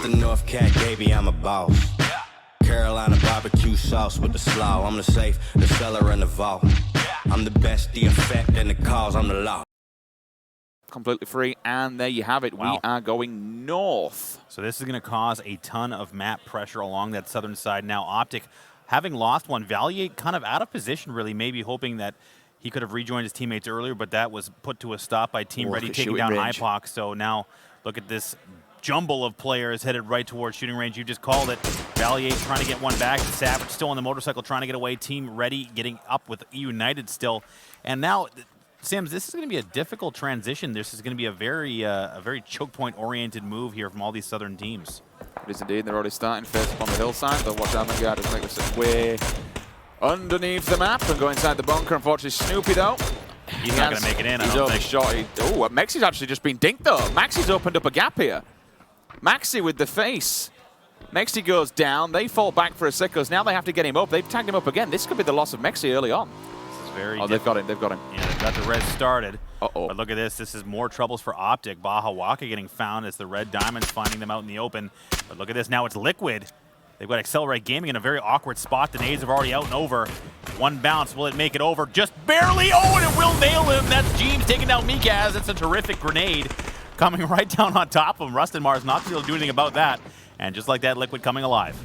the North Cat, baby, I'm a boss. Carolina barbecue sauce with the slaw. I'm the safe, the cellar, and the vault. I'm the best, the effect, and the cause. I'm the law. Completely free, and there you have it. Wow. We are going north. So this is going to cause a ton of map pressure along that southern side. Now Optic, having lost one, Valier kind of out of position, really, maybe hoping that he could have rejoined his teammates earlier, but that was put to a stop by Team Ready taking down IPOC. So now look at this jumble of players headed right towards shooting range. You just called it. Valier trying to get one back. Savage still on the motorcycle trying to get away. Team Ready getting up with United still. And now, Sims, this is going to be a difficult transition. This is going to be a very choke point oriented move here from all these southern teams. It is indeed. They're already starting first up on the hillside, but watch Avantgarde does make this way underneath the map and go inside the bunker. Unfortunately, Snoopy though. He's not going to make it in, I He's don't think. overshot. Oh, Mexi's actually just been dinked though. Maxi's opened up a gap here. Maxi with the face. Mexi goes down. They fall back for a sec because now they have to get him up. They've tagged him up again. This could be the loss of Mexi early on. This is very they've got him. They've got him. Yeah, they've got the res started. Uh-oh. But look at this. This is more troubles for Optic. Baja Waka getting found as the Red Diamonds finding them out in the open. But look at this. Now it's Liquid. They've got Accelerate Gaming in a very awkward spot. The nades are already out and over. One bounce. Will it make it over? Just barely. Oh, and it will nail him. That's James taking down Mikaz. It's a terrific grenade coming right down on top of him. Rustin Mars not able to do anything about that. And just like that, Liquid coming alive.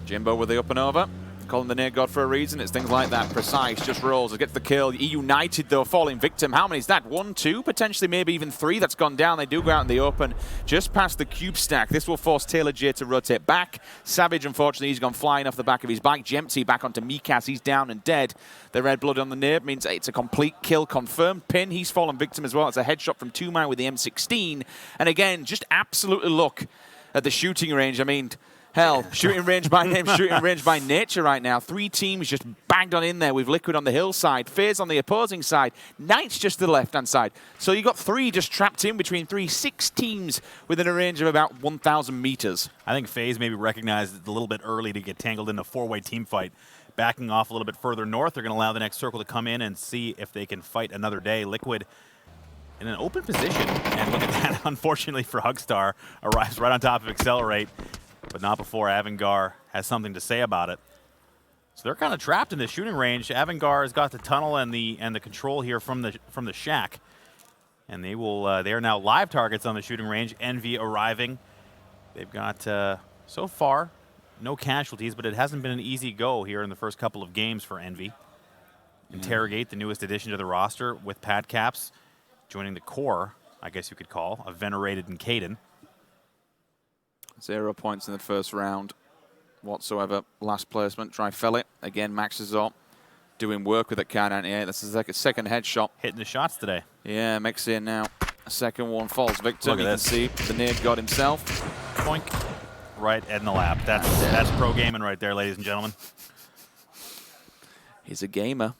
Jimbo with the up and over. Calling the near god for a reason. It's things like that. Precise, just rolls. It gets the kill. United, though, falling victim. How many is that? 1, 2, potentially maybe even 3 that's gone down. They do go out in the open just past the cube stack. This will force Taylor J to rotate back. Savage, unfortunately, he's gone flying off the back of his bike. Jempty back onto Mikaz. He's down and dead. The red blood on the nib means it's a complete kill confirmed. Pin, he's fallen victim as well. It's a headshot from 2-man with the M16. And again, just absolutely look at the shooting range. I mean, hell, shooting range by name, shooting range by nature right now. 3 teams just banged on in there with Liquid on the hillside, FaZe on the opposing side, Knights just to the left-hand side. So you got 3 just trapped in between 6 teams within a range of about 1,000 meters. I think FaZe maybe recognized it a little bit early to get tangled in a 4-way team fight. Backing off a little bit further north, they're going to allow the next circle to come in and see if they can fight another day. Liquid in an open position, and look at that, unfortunately for Hugstar, arrives right on top of Accelerate, but not before Avantgarde has something to say about it. So they're kind of trapped in the shooting range. Avantgarde has got the tunnel and the control here from the shack, and they are now live targets on the shooting range. Envy arriving. They've got so far no casualties, but it hasn't been an easy go here in the first couple of games for Envy. Interrogate, the newest addition to the roster, with Pat Caps joining the core, I guess you could call, of Venerated and Caden. 0 points in the first round whatsoever. Last placement, Dryfelli. Again, Max is up, doing work with that K98. This is like a second headshot. Hitting the shots today. Yeah, Max in now. A second one falls victim. You can see the nade god himself. Boink. Right in the lap. That's pro gaming right there, ladies and gentlemen. He's a gamer.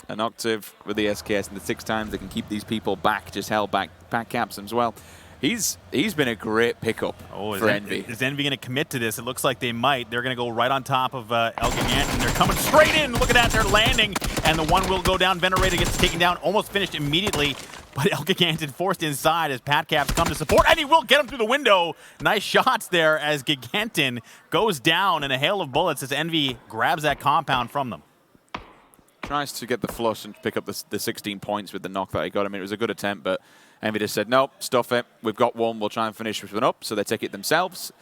An octave with the SKS, and the 6 times they can keep these people back, just held back. Pat Caps as well. He's been a great pickup for Envy. Is Envy going to commit to this? It looks like they might. They're going to go right on top of El Gigant, and they're coming straight in. Look at that. They're landing, and the one will go down. Venerated gets taken down, almost finished immediately, but El Gigantin forced inside as Pat Caps come to support, and he will get him through the window. Nice shots there as Gigantin goes down in a hail of bullets as Envy grabs that compound from them. Tries to get the flush and pick up the 16 points with the knock that he got. I mean, it was a good attempt, but Envy just said, nope, stuff it. We've got one. We'll try and finish this one up. So they take it themselves.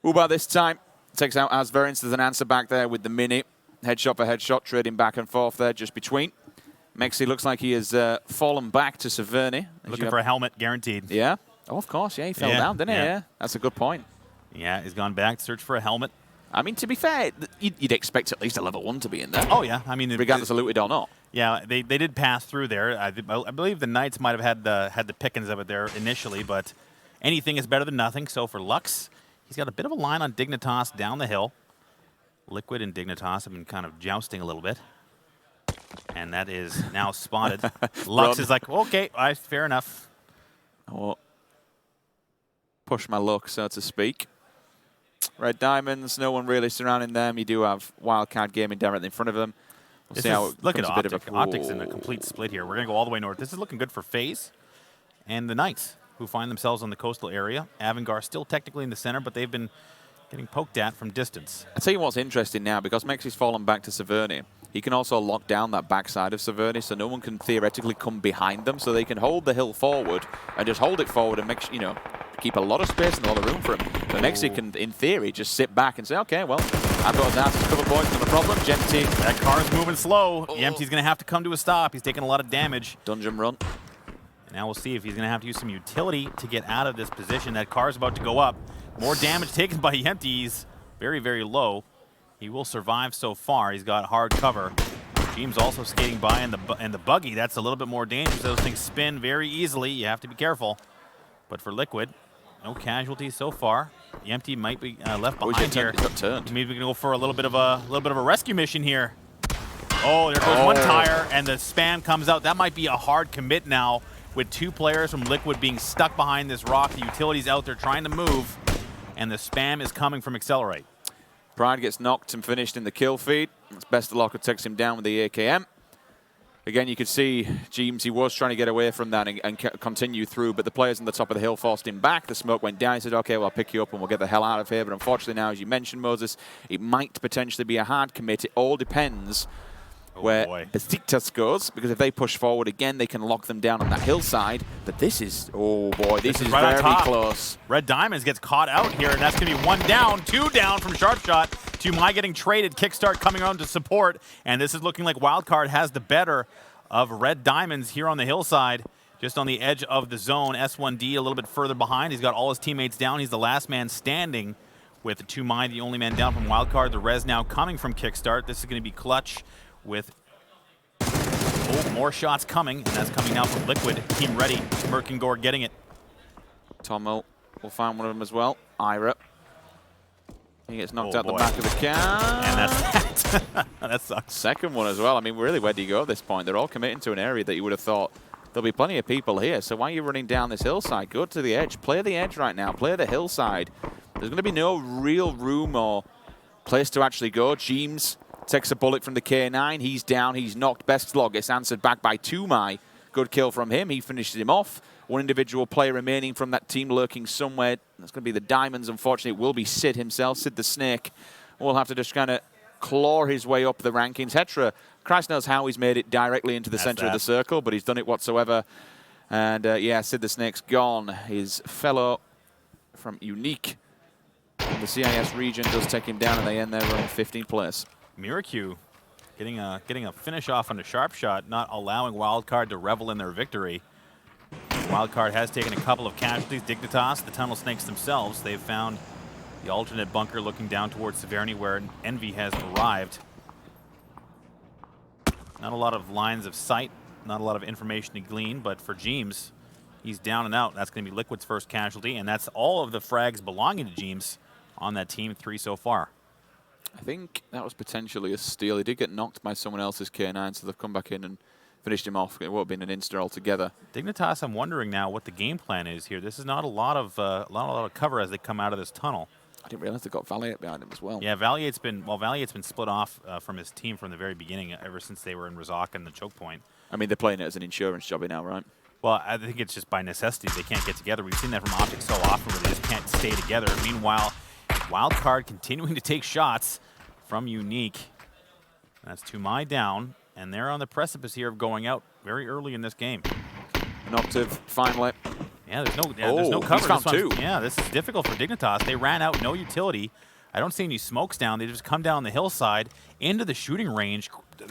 Uba this time takes out Asverience. There's an answer back there with the mini. Headshot for headshot, trading back and forth there just between. Mexi looks like he has fallen back to Severny. Looking for a helmet, guaranteed. Yeah. Oh, of course. Yeah, he fell down, didn't he? Yeah. That's a good point. Yeah, he's gone back to search for a helmet. I mean, to be fair, you'd expect at least a level 1 to be in there. Oh, yeah. I mean, regardless of looted or not. Yeah, they did pass through there. I believe the Knights might have had the pickings of it there initially, but anything is better than nothing. So for Lux, he's got a bit of a line on Dignitas down the hill. Liquid and Dignitas have been kind of jousting a little bit. And that is now spotted. Lux is like, okay, fair enough. I'll push my luck, so to speak. Red Diamonds, no one really surrounding them. You do have Wildcard Gaming directly in front of them. We'll see how it look at Optic. Optic's in a complete split here. We're going to go all the way north. This is looking good for FaZe and the Knights. who find themselves on the coastal area. Avangar still technically in the center, but they've been getting poked at from distance. I'll tell you what's interesting now, because Mexi's fallen back to Severny. He can also lock down that backside of Severny, so no one can theoretically come behind them, so they can hold the hill forward and just hold it forward and make, keep a lot of space and a lot of room for him. But Mexi can, in theory, just sit back and say, okay, well, I've got his asses covered, boys, not a problem. Genty. That car's moving slow. Yempty's going to have to come to a stop. He's taking a lot of damage. Dungeon run. And now we'll see if he's going to have to use some utility to get out of this position. That car's about to go up. More damage taken by Yempty. He's very, very low. He will survive so far. He's got hard cover. James also skating by in the buggy. That's a little bit more dangerous. Those things spin very easily. You have to be careful. But for Liquid, no casualties so far. Yempty might be left behind here. He's got turned. Maybe we can go for a little bit of a rescue mission here. Oh, there goes one tire, and the spam comes out. That might be a hard commit now with 2 players from Liquid being stuck behind this rock. The utility's out there trying to move, and the spam is coming from Accelerate. Pride gets knocked and finished in the kill feed. It's best of luck, it takes him down with the AKM. Again, you could see James, he was trying to get away from that and continue through, but the players on the top of the hill forced him back. The smoke went down. He said, okay, well, I'll pick you up and we'll get the hell out of here. But unfortunately now, as you mentioned, Moses, it might potentially be a hard commit. It all depends where Besiktas goes, because if they push forward again, they can lock them down on that hillside. But this is, oh boy, this is right very close. Red Diamonds gets caught out here, and that's going to be 1 down, 2 down from Sharpshot. Tumai getting traded, Kickstart coming on to support, and this is looking like Wildcard has the better of Red Diamonds here on the hillside, just on the edge of the zone. S1D a little bit further behind. He's got all his teammates down. He's the last man standing with Tumai, the only man down from Wildcard. The res now coming from Kickstart. This is going to be clutch with more shots coming, and that's coming now from Liquid. Team ready. Merkengor getting it. Tomo will find one of them as well. Ira. He gets knocked out the back of the car. And that's that. That sucks. Second one as well. I mean, really, where do you go at this point? They're all committing to an area that you would have thought there'll be plenty of people here. So why are you running down this hillside? Go to the edge. Play the edge right now. Play the hillside. There's going to be no real room or place to actually go. James takes a bullet from the K9. He's down. He's knocked. Best log gets answered back by Tumai. Good kill from him. He finishes him off. One individual player remaining from that team lurking somewhere. That's going to be the Diamonds. Unfortunately, it will be Sid himself. Sid the Snake will have to just kind of claw his way up the rankings. Hetra, Christ knows how he's made it directly into the center of the circle, but he's done it whatsoever. And yeah, Sid the Snake's gone. His fellow from Unique in the CIS region does take him down, and they end their run 15th place. Miracu getting a finish off on a sharp shot, not allowing Wildcard to revel in their victory. Wildcard has taken a couple of casualties. Dignitas, the Tunnel Snakes themselves, they've found the alternate bunker looking down towards Severny where Envy has arrived. Not a lot of lines of sight, not a lot of information to glean, but for James, he's down and out. That's going to be Liquid's first casualty, and that's all of the frags belonging to James on that team, 3 so far. I think that was potentially a steal. He did get knocked by someone else's K9, so they've come back in and finished him off. It would have been an insta altogether. Dignitas, I'm wondering now what the game plan is here. This is not a lot of cover as they come out of this tunnel. I didn't realize they got Valiant behind him as well. Yeah, Valiant's been split off from his team from the very beginning, ever since they were in Razak and the choke point. I mean, they're playing it as an insurance job now, right? Well, I think it's just by necessity they can't get together. We've seen that from Optic so often where they just can't stay together. Meanwhile, Wildcard continuing to take shots from Unique. That's Tumai down, and they're on the precipice here of going out very early in this game. An Octave, finally. Yeah, there's no cover. He's found 2. Yeah, this is difficult for Dignitas. They ran out, no utility. I don't see any smokes down. They just come down the hillside into the shooting range.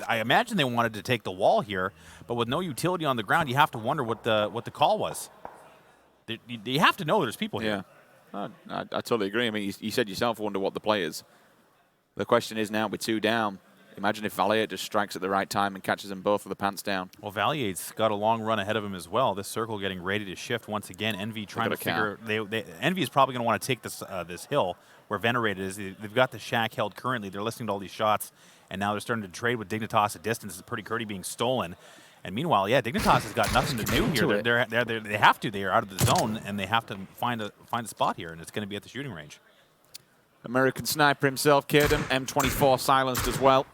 I imagine they wanted to take the wall here, but with no utility on the ground, you have to wonder what the call was. You have to know there's people here. Yeah, I totally agree. I mean, you said yourself, wonder what the play is. The question is now, with 2 down, imagine if Valiant just strikes at the right time and catches them both with the pants down. Well, Valiant's got a long run ahead of him as well. This circle getting ready to shift once again. Envy trying to figure. Envy is probably going to want to take this this hill where Venerated is. They've got the shack held currently. They're listening to all these shots, and now they're starting to trade with Dignitas at distance. It's pretty Curdy being stolen. And meanwhile, yeah, Dignitas has got nothing to do here. They have to. They are out of the zone, and they have to find a spot here, and it's going to be at the shooting range. American Sniper himself, Caden, M24 silenced as well.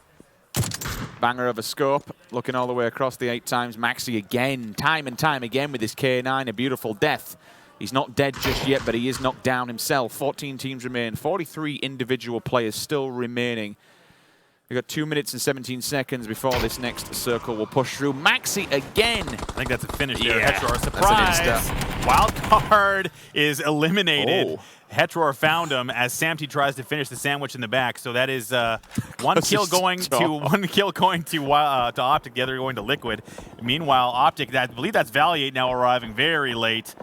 Banger of a scope, looking all the way across the 8 times. Maxi again, time and time again with his K9, a beautiful death. He's not dead just yet, but he is knocked down himself. 14 teams remain. 43 individual players still remaining. We've got 2 minutes and 17 seconds before this next circle will push through. Maxi again. I think that's a finish there. Yeah, Hetror, surprise. Wild card is eliminated. Hetror found him as Samty tries to finish the sandwich in the back. So that is one kill going to Optic, the other going to Liquid. Meanwhile, Optic, I believe that's Valiate now arriving very late.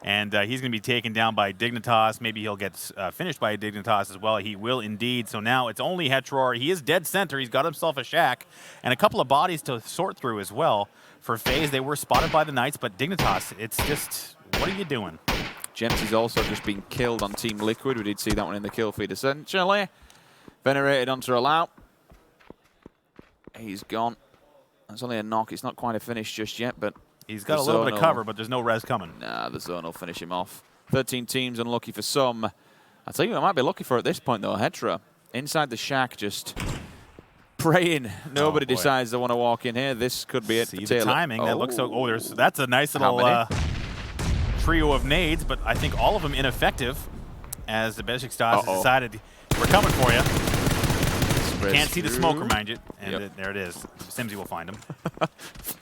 And he's going to be taken down by Dignitas. Maybe he'll get finished by Dignitas as well. He will indeed. So now it's only Hetror. He is dead center. He's got himself a shack and a couple of bodies to sort through as well. For FaZe, they were spotted by the Knights, but Dignitas, it's just, what are you doing? Gems is also just been killed on Team Liquid. We did see that one in the kill feed essentially. Venerated onto Allow. He's gone. That's only a knock. It's not quite a finish just yet, but he's got a little bit of cover, but there's no res coming. Nah, the zone will finish him off. 13 teams, unlucky for some. I'll tell you, I might be lucky for at this point, though. Hetra, inside the shack, just praying. Nobody decides they want to walk in here. This could be it. See the timing. That looks so. Oh, that's a nice little trio of nades, but I think all of them ineffective as the Besiktas has decided, we're coming for you. Can't see the smoke, remind you. And there it is. Simsy will find him.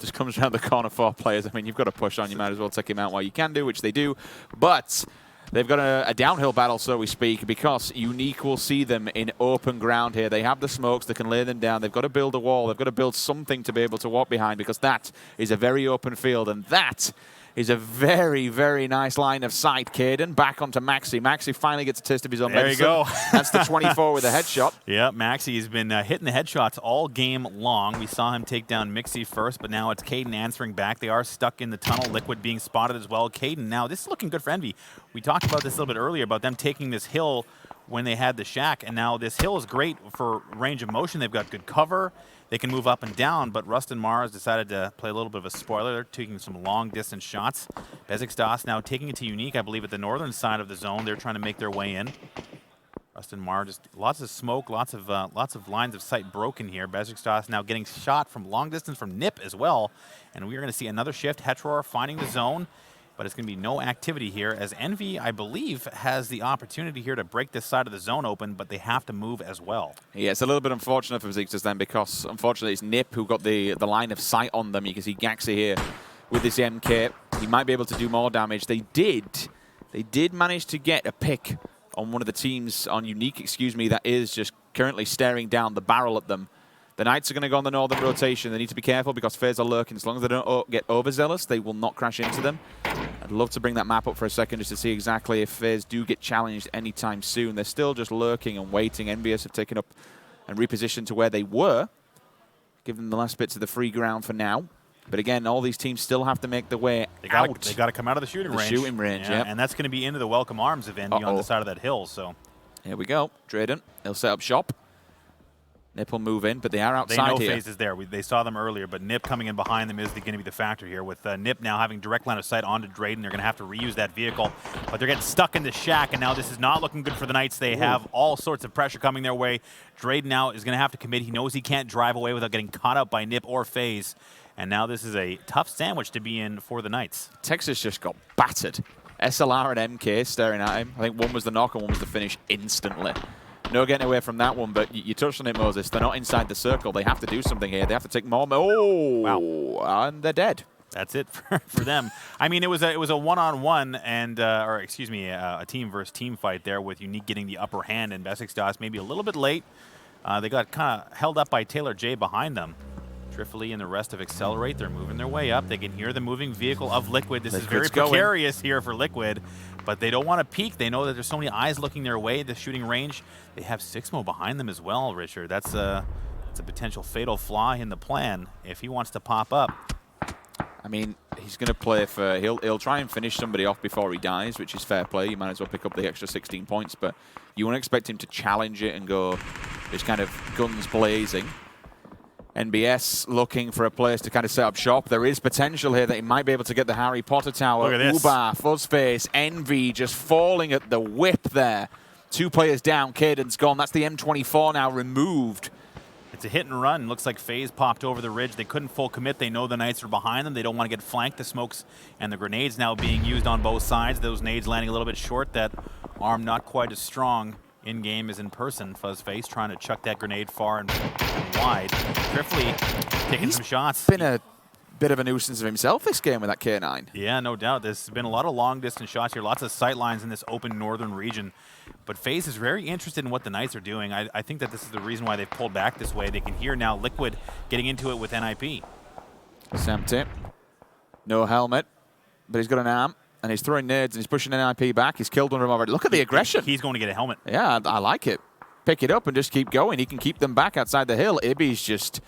Just comes around the corner, 4 players. I mean, you've got to push on. You might as well take him out while you can do, which they do. But they've got a downhill battle, so we speak, because Unique will see them in open ground here. They have the smokes. They can lay them down. They've got to build a wall. They've got to build something to be able to walk behind, because that is a very open field. And that is a very, very nice line of sight. Caden back onto Maxi. Maxi finally gets a taste of his own medicine. There you go. That's the 24 with a headshot. Yeah, Maxi has been hitting the headshots all game long. We saw him take down Mixi first, but now it's Caden answering back. They are stuck in the tunnel. Liquid being spotted as well. Caden now, this is looking good for Envy. We talked about this a little bit earlier about them taking this hill when they had the shack, and now this hill is great for range of motion. They've got good cover. They can move up and down, but Rust and Mars decided to play a little bit of a spoiler. They're taking some long-distance shots. Besiktas now taking it to Unique, I believe, at the northern side of the zone. They're trying to make their way in. Rust and Mars, just lots of smoke, lots of lines of sight broken here. Besiktas now getting shot from long distance from Nip as well, and we are going to see another shift. Hetror finding the zone. But it's going to be no activity here, as Envy, I believe, has the opportunity here to break this side of the zone open, but they have to move as well. Yeah, it's a little bit unfortunate for Ziggs then, because unfortunately it's Nip who got the line of sight on them. You can see Gaxi here with this MK. He might be able to do more damage. They did manage to get a pick on one of the teams, on Unique, excuse me, that is just currently staring down the barrel at them. The Knights are going to go on the northern rotation. They need to be careful because FaZe are lurking. As long as they don't get overzealous, they will not crash into them. I'd love to bring that map up for a second just to see exactly if FaZe do get challenged anytime soon. They're still just lurking and waiting. NBS have taken up and repositioned to where they were, giving them the last bits of the free ground for now. But again, all these teams still have to make their way out. They got to come out of the shooting range. Yeah. And that's going to be into the welcome arms of Envy on the side of that hill. So here we go. Drayden, he'll set up shop. Nip will move in, but they are outside here. They know FaZe is there. They saw them earlier, but Nip coming in behind them is going to be the factor here. With Nip now having direct line of sight onto Drayden, they're going to have to reuse that vehicle. But they're getting stuck in the shack, and now this is not looking good for the Knights. They have all sorts of pressure coming their way. Drayden now is going to have to commit. He knows he can't drive away without getting caught up by Nip or FaZe. And now this is a tough sandwich to be in for the Knights. Texas just got battered. SLR and MK staring at him. I think one was the knock and one was the finish instantly. No getting away from that one, but you touched on it, Moses. They're not inside the circle. They have to do something here. They have to take more. Wow. And they're dead. That's it for them. I mean, it was a one-on-one and or excuse me, a team versus team fight there, with Unique getting the upper hand and Besiktas maybe a little bit late. They got kind of held up by Taylor J behind them. Trifoli and the rest of Accelerate, they're moving their way up. They can hear the moving vehicle of Liquid. This is very precarious here for Liquid, but they don't want to peek. They know that there's so many eyes looking their way. The shooting range, they have Sixmo behind them as well, Richard. That's a potential fatal flaw in the plan if he wants to pop up. I mean, he's going to play for... He'll try and finish somebody off before he dies, which is fair play. You might as well pick up the extra 16 points, but you won't expect him to challenge it and go just kind of guns blazing. NBS looking for a place to kind of set up shop. There is potential here that he might be able to get the Harry Potter tower. Look at this. Ubar, Fuzzface, Envy just falling at the whip there. 2 players down. Caden's gone. That's the M24 now removed. It's a hit and run. Looks like FaZe popped over the ridge. They couldn't full commit. They know the Knights are behind them. They don't want to get flanked. The smokes and the grenades now being used on both sides. Those nades landing a little bit short. That arm not quite as strong in-game as in person. FaZe trying to chuck that grenade far and wide. Trifley taking some shots. Been a bit of a nuisance of himself this game with that K9. Yeah, no doubt. There's been a lot of long-distance shots here. Lots of sight lines in this open northern region. But FaZe is very interested in what the Knights are doing. I think that this is the reason why they've pulled back this way. They can hear now Liquid getting into it with NIP. Samty. No helmet, but he's got an arm, and he's throwing nades, and he's pushing NIP back. He's killed one of them already. Look at the aggression. He's going to get a helmet. Yeah, I like it. Pick it up and just keep going. He can keep them back outside the hill. Ibby's just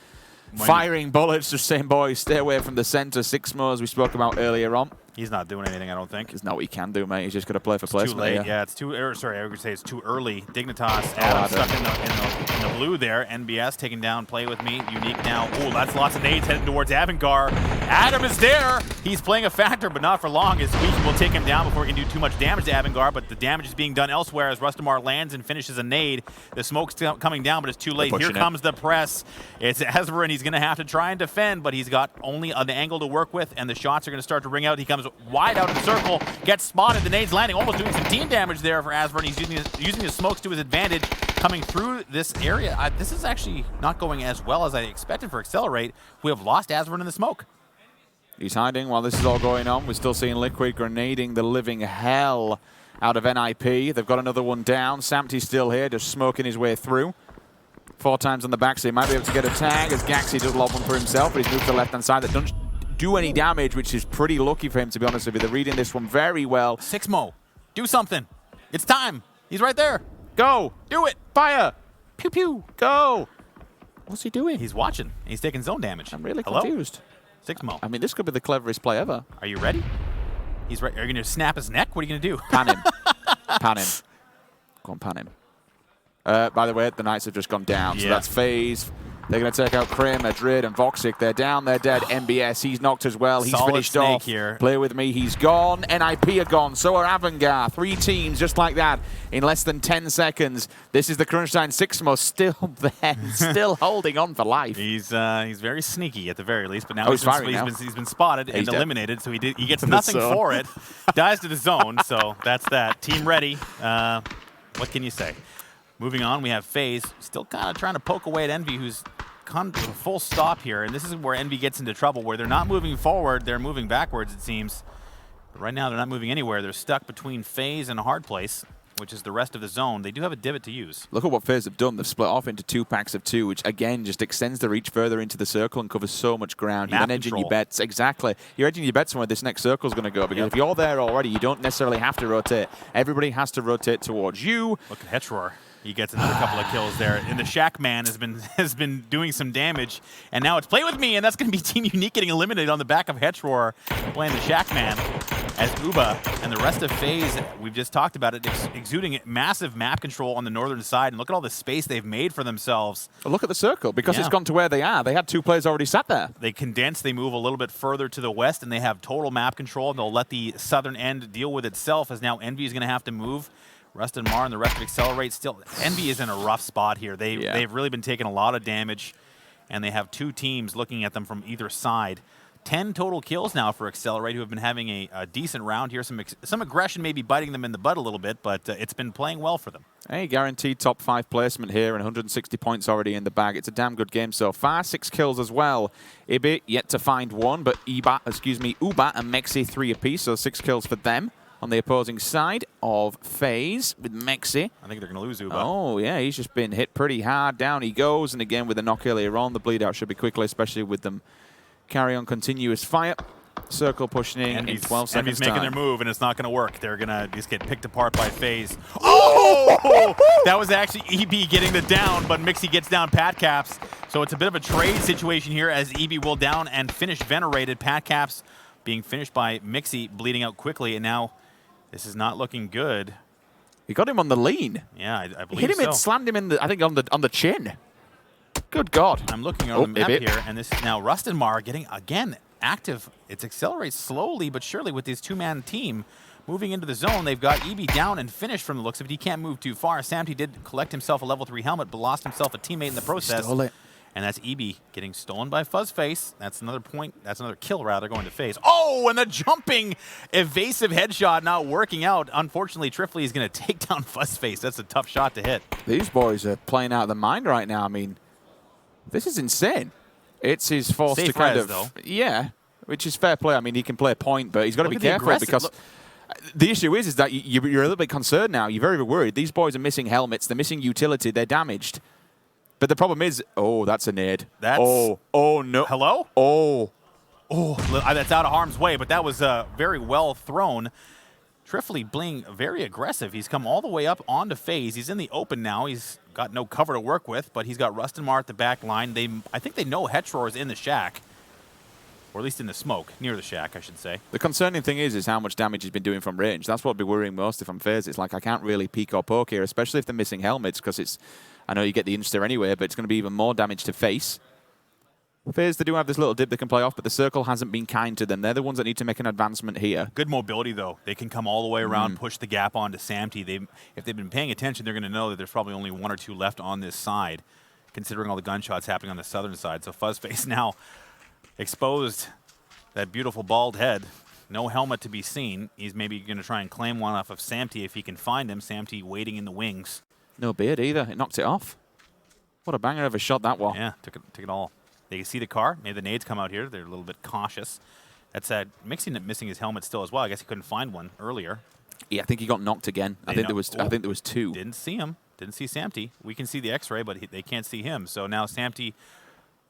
firing bullets, just saying, boys, stay away from the center. 6-mo, as we spoke about earlier on. He's not doing anything, I don't think. There's not what he can do, mate. He's just got to play for placement. Too late. Yeah, it's too. Sorry, I would say it's too early. Dignitas, Adam stuck in the blue there. NBS taking down. Play with me. Unique now. Oh, that's lots of nades heading towards Avangar. Adam is there. He's playing a factor, but not for long. His Squeaky will take him down before he can do too much damage to Avangar. But the damage is being done elsewhere as Rustamar lands and finishes a nade. The smoke's coming down, but it's too late. Here comes the press. It's Ezra, and he's going to have to try and defend, but he's got only an angle to work with, and the shots are going to start to ring out. He comes wide out of the circle, gets spotted. The nades landing, almost doing some team damage there for Asburn. He's using his smokes to his advantage, coming through this area. This is actually not going as well as I expected for Accelerate. We have lost Asburn in the smoke. He's hiding while this is all going on. We're still seeing Liquid grenading the living hell out of NIP. They've got another one down. Samty's still here, just smoking his way through. 4 times on the back, so he might be able to get a tag as Gaxi does lob one for himself, but he's moved to the left-hand side. That doesn't do any damage, which is pretty lucky for him, to be honest with you. They're reading this one very well. 6-mo, do something. It's time. He's right there. Go. Do it. Fire. Pew, pew. Go. What's he doing? He's watching. He's taking zone damage. I'm really confused. 6-mo. I mean, this could be the cleverest play ever. Are you ready? He's right. Are you going to snap his neck? What are you going to do? Pan him. Pan him. Go on, pan him. By the way, the Knights have just gone down, so that's FaZe. They're going to take out Krim, Madrid, and Voxic. They're down, they're dead. MBS, he's knocked as well. He's Solid finished off. here. Play with me, he's gone. NIP are gone, so are Avangar. 3 teams just like that in less than 10 seconds. This is the crunch time. 6-mo still there, still holding on for life. He's very sneaky at the very least, but now he's been spotted and eliminated, so he gets nothing for it. Dies to the zone, so that's that. Team ready. What can you say? Moving on, we have FaZe still kind of trying to poke away at Envy, who's come to a full stop here. And this is where Envy gets into trouble, where they're not moving forward, they're moving backwards, it seems. But right now, they're not moving anywhere. They're stuck between FaZe and a hard place, which is the rest of the zone. They do have a divot to use. Look at what FaZe have done. They've split off into 2 packs of 2, which, again, just extends the reach further into the circle and covers so much ground. You're edging your bets. Exactly. You're edging your bets on where this next circle is going to go, because if you're there already, you don't necessarily have to rotate. Everybody has to rotate towards you. Look at Hetroar. He gets another couple of kills there. And the Shack Man has been doing some damage. And now it's Play With Me, and that's going to be Team Unique getting eliminated on the back of Hetroar, playing the Shack Man as Uba and the rest of FaZe, we've just talked about it, exuding massive map control on the northern side. And look at all the space they've made for themselves. Well, look at the circle. Because it's gone to where they are, they had 2 players already sat there. They condense, they move a little bit further to the west, and they have total map control. And they'll let the southern end deal with itself, as now Envy is going to have to move. Rust and Mar and the rest of Accelerate still. Envy is in a rough spot here. They've really been taking a lot of damage, and they have 2 teams looking at them from either side. 10 total kills now for Accelerate, who have been having a decent round here. Some aggression maybe biting them in the butt a little bit, but it's been playing well for them. Hey, guaranteed top 5 placement here and 160 points already in the bag. It's a damn good game so far. 6 kills as well. Ibi yet to find 1, but Uba and Mexi 3 apiece, so 6 kills for them. On the opposing side of FaZe with Mexi. I think they're going to lose Uba. Oh, yeah, he's just been hit pretty hard. Down he goes, and again with the knock earlier on, the bleed out should be quickly, especially with them carry on continuous fire. Circle pushing in 12 seconds Envy's making their move, and it's not going to work. They're going to just get picked apart by FaZe. Oh! That was actually EB getting the down, but Mixie gets down Pat Caps. So it's a bit of a trade situation here as EB will down and finish Venerated. Pat Caps being finished by Mixie, bleeding out quickly, and now this is not looking good. He got him on the lean. Yeah, I believe so. Hit him and slammed him in the, I think, on the chin. Good God. I'm looking on the map here, and this is now Rust and Mar getting, again, active. It's Accelerate slowly but surely with this 2-man team moving into the zone. They've got EB down and finished from the looks of it. He can't move too far. Samty did collect himself a level 3 helmet, but lost himself a teammate in the process. Stole it. And that's EB getting stolen by Fuzzface. That's another point. That's another kill, rather, going to FaZe. Oh, and the jumping, evasive headshot not working out. Unfortunately, Trifley is going to take down Fuzzface. That's a tough shot to hit. These boys are playing out of their mind right now. I mean, this is insane. It's his force Safe to kind res, of... though. Yeah, which is fair play. I mean, he can play point, but he's got to be careful because... The issue is that you're a little bit concerned now. You're very worried. These boys are missing helmets. They're missing utility. They're damaged. But the problem is, oh, that's a nade. That's... Oh, no. Hello? Oh. That's out of harm's way, but that was very well thrown. Trifley being very aggressive. He's come all the way up onto FaZe. He's in the open now. He's got no cover to work with, but he's got Rust and Mar at the back line. I think they know Hetror is in the shack. Or at least in the smoke, near the shack, I should say. The concerning thing is how much damage he's been doing from range. That's what would be worrying most if I'm FaZe. It's like I can't really peek or poke here, especially if they're missing helmets, because it's... I know you get the insta anyway, but it's going to be even more damage to face. FaZe, they do have this little dip they can play off, but the circle hasn't been kind to them. They're the ones that need to make an advancement here. Good mobility, though. They can come all the way around, push the gap onto Samty. If they've been paying attention, they're going to know that there's probably only 1 or 2 left on this side, considering all the gunshots happening on the southern side. So Fuzzface now exposed that beautiful bald head. No helmet to be seen. He's maybe going to try and claim one off of Samty if he can find him. Samty waiting in the wings. No beard either. It knocked it off. What a banger of a shot that was. Yeah, took it all. They can see the car. Maybe the nades come out here. They're a little bit cautious. That's missing his helmet still as well. I guess he couldn't find one earlier. Yeah, I think he got knocked again. I think there was 2. Didn't see him. Didn't see Samty. We can see the X-ray, but they can't see him. So now Samty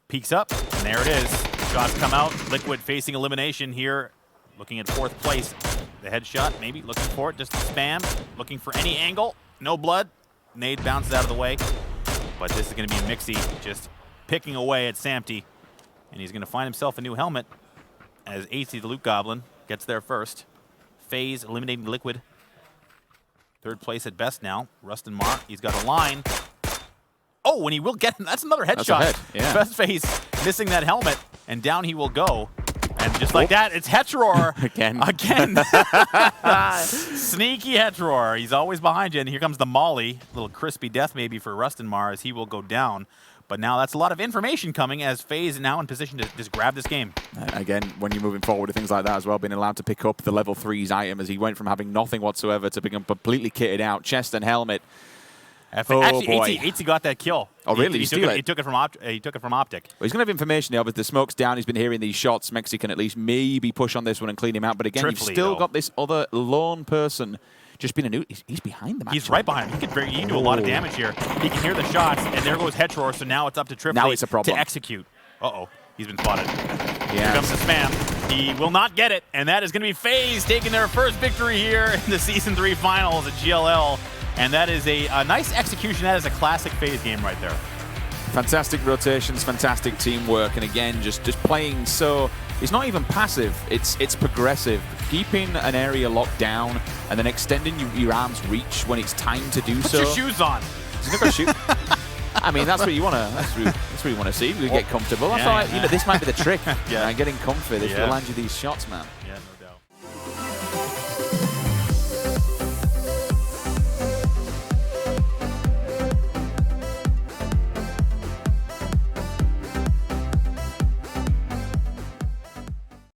peeks up, and there it is. Shots come out. Liquid facing elimination here, looking at 4th place. The headshot, maybe looking for it, just to spam, looking for any angle. No blood. Nade bounces out of the way, but this is going to be Mixie just picking away at Samty, and he's going to find himself a new helmet as AC the Loot Goblin gets there first. FaZe eliminating Liquid. 3rd place at best now. Rust and Mar, he's got a line. Oh, and he will get him. That's another headshot. That's a head, yeah. Best FaZe missing that helmet, and down he will go. And just like that, it's Hetror again. Sneaky Hetror. He's always behind you, and here comes the molly. Little crispy death maybe for Rust and Mar as he will go down. But now that's a lot of information coming as FaZe now in position to just grab this game. Again, when you're moving forward with things like that as well, being allowed to pick up the level 3's item as he went from having nothing whatsoever to being completely kitted out, chest and helmet. Actually, boy. 80 got that kill. Oh, really? He took it from Optic. Well, he's going to have information here, but the smoke's down. He's been hearing these shots. Mexi can at least maybe push on this one and clean him out. But again, you've still got this other lone person just being a new... He's behind them, actually. He's right behind him. He can do a lot of damage here. He can hear the shots, and there goes Hetror, so now it's up to Trifley now it's a problem to execute. Uh-oh. He's been spotted. Yeah. Here comes the spam. He will not get it, and that is going to be FaZe taking their first victory here in the Season 3 Finals at GLL. And that is a nice execution. That is a classic FaZe game right there. Fantastic rotations, fantastic teamwork, and again, just playing so... It's not even passive, it's progressive. Keeping an area locked down and then extending your arm's reach when it's time to do so. Put your shoes on. He's not gonna shoot. I mean, that's what you want to. That's what you want to see. We get comfortable. I thought, this might be the trick. Yeah. Getting comfy. This will land you these shots, man.